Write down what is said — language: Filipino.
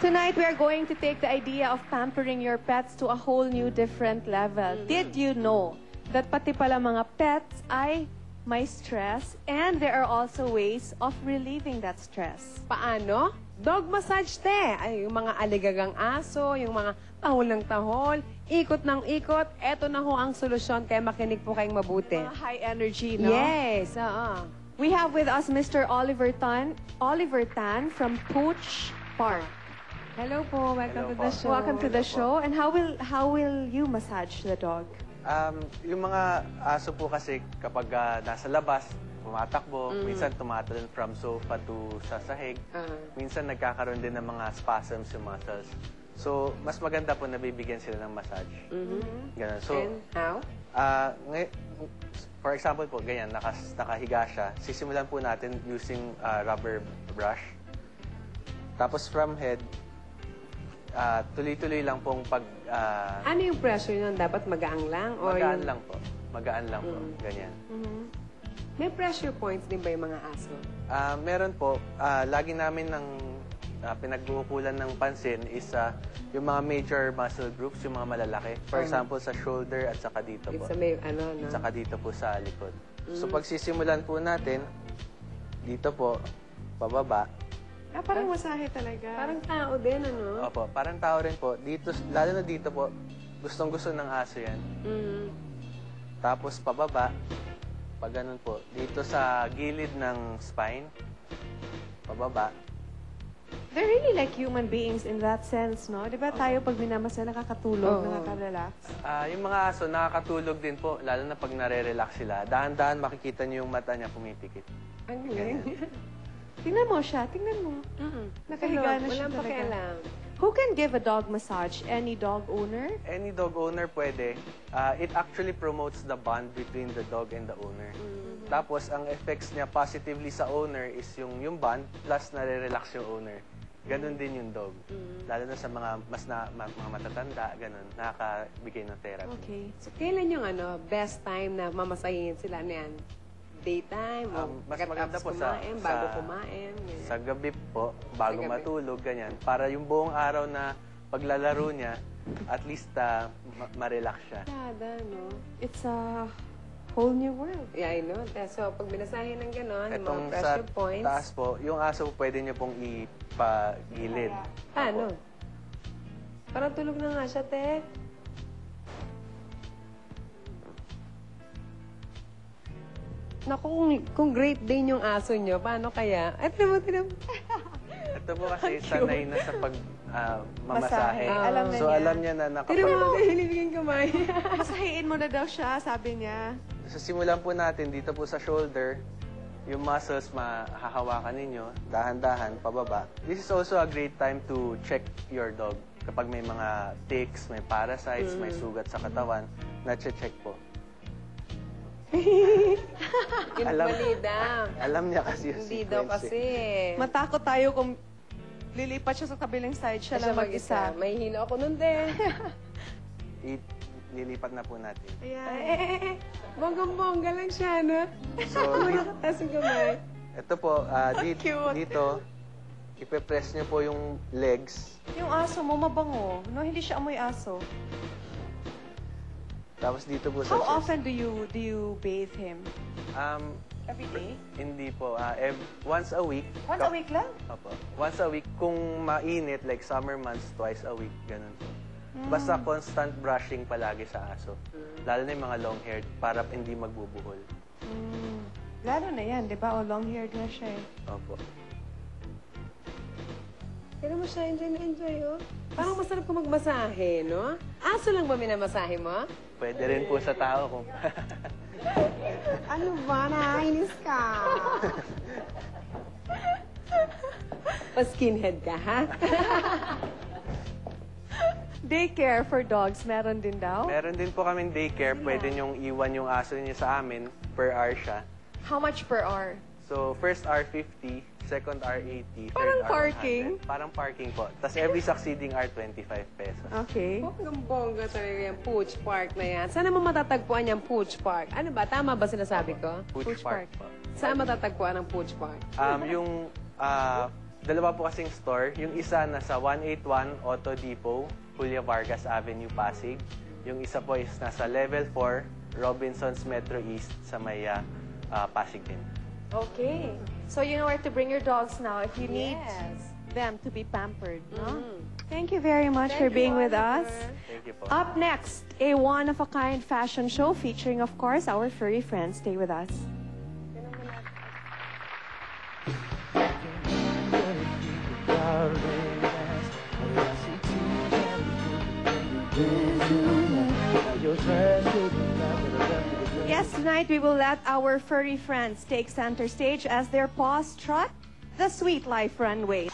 Tonight, we are going to take the idea of pampering your pets to a whole new different level. Did you know that pati pala mga pets ay may stress and there are also ways of relieving that stress? Paano? Dog massage, te. Ay, yung mga aligagang aso, yung mga tahol ng tahol, ikot ng ikot. Eto na ho ang solusyon, kaya makinig po kayong mabuti. Mga high energy, no? Yes, oo. We have with us Mr. Oliver Tan from Pooch Park. Hello po, welcome to the show. Welcome to the show. And how will you massage the dog? Yung mga aso po kasi kapag nasa labas, tumatakbo, minsan tumatalon from sofa to sa sahig, minsan nagkakaroon din ng mga spasms yung muscles. So, mas maganda po na bibigyan sila ng massage. Ganun. So, And how? for example po, ganyan, nakahiga siya. Sisimulan po natin using rubber brush. Tapos from head, tuloy-tuloy lang pong pag... Ano yung pressure nun? Dapat magaang lang? Or magaan yung... lang po. Magaan lang po. Ganyan. May pressure points din ba yung mga aso? Meron po. Lagi namin ng pinagbukulan ng pansin is yung mga major muscle groups, yung mga malalaki. For example, sa shoulder at saka dito po. It's a may, ano, no? At saka dito po sa likod. So pag sisimulan po natin, dito po, pababa. Parang masahe talaga. Parang tao din, ano? Opo, parang tao rin po. Dito, lalo na dito po, gustong-gusto ng aso yan. Tapos pababa, pag ganun po. Dito sa gilid ng spine, pababa. They're really like human beings in that sense, no? Di ba tayo pag minamasa nakakatulog, nakaka-relax? Yung mga aso, nakakatulog din po, lalo na pag nare-relax sila. Dahan-dahan makikita niyo yung mata niya pumipikit. Ang galing. Tingnan mo siya, tingnan mo. Nakahiga na siya Walang talaga. pakialam. Who can give a dog massage? Any dog owner? Any dog owner pwede. It actually promotes the bond between the dog and the owner. Tapos, ang effects niya positively sa owner is yung bond plus nare-relax yung owner. Ganon din yung dog. Lalo na sa mga mga matatanda, ganon, nakakabigay ng therapy. Okay. So, kailan yung best time na mamasahin sila na yan? Daytime? O Mas maganda po bago kumain? Ganyan. Sa gabi po, bago Sa gabi. matulog, ganyan. Para yung buong araw na paglalaro niya, at least ma-relax siya. Kada, no? It's a whole new world. Yeah, I know. So, pag binasahin ng gano'n, yung mga Etong sa pressure points, taas po, yung aso pwede niyo pong ipagilid. paano? Parang tulog na nga siya, te. Naku, kung Great Dane yung aso nyo, paano kaya? Ay, tinamo. Ito po kasi sanay na sa mamasahe. Masahe. Alam na So niya. alam niya na Tinamo nakapag... mo, hinibigyan kamay. Masahiin mo na daw siya, sabi niya. So simulan po natin dito po sa shoulder, yung muscles mahahawakan ninyo, dahan-dahan, pababa. This is also a great time to check your dog. Kapag may mga ticks, may parasites, may sugat sa katawan, na-check po. Yung mali daw. Alam niya kasi yung Hindi daw sequence kasi. Matakot tayo kung lilipat siya sa kabilang side, siya lang mag-isa. May hilo ako nun din. Lilipat na po natin. Ayan. Bonggang-bongga lang siya, no? So, Tapos yung kamay. ito po, Cute. dito, ipe-press niyo po yung legs. Yung aso mo, mabango. No, hindi siya amoy aso. Tapos dito po sa How chest. often do you bathe him? Every day? Hindi po. Once a week. Once a week lang? Opo. Once a week. Kung mainit, like summer months, twice a week. Ganun po. Basta constant brushing palagi sa aso. Lalo na yung mga long-haired para hindi magbubuhol. Lalo na yan, di ba? O long-haired na siya eh. Opo. Pero mo siya, enjoy na enjoy, oh. Parang masarap kung magmasahe, no? Aso lang ba minamasahe mo? Pwede rin po sa tao kung... Ano ba? Nakainis ka. Pa-skinhead ka, ha? Daycare for dogs, meron din daw? Meron din po kaming daycare. Pwede nyong iwan yung aso niyo sa amin. Per hour siya. How much per hour? So, first hour 50, second hour 80, Parang third hour parking? 100. Parang parking po. Tapos every succeeding hour, 25 pesos. Okay. Bonggang-bongga talaga yung Pooch Park na yan. Saan naman matatagpuan yung Pooch Park? Ano ba? Tama ba sinasabi ko? Pooch Park po. Saan matatagpuan ang Pooch Park? Yung dalawa po kasing store. Yung isa nasa 181 Auto Depot, Julia Vargas Avenue, Pasig. Yung isa po is nasa Level 4, Robinsons Metro East sa may Pasig din. Okay. So you know where to bring your dogs now if you need Yes. them to be pampered, no? Thank you very much for being with us. Thank you po. Up next, a one-of-a-kind fashion show featuring, of course, our furry friends. Stay with us. Yes, tonight we will let our furry friends take center stage as their paws trot the Sweet Life runway.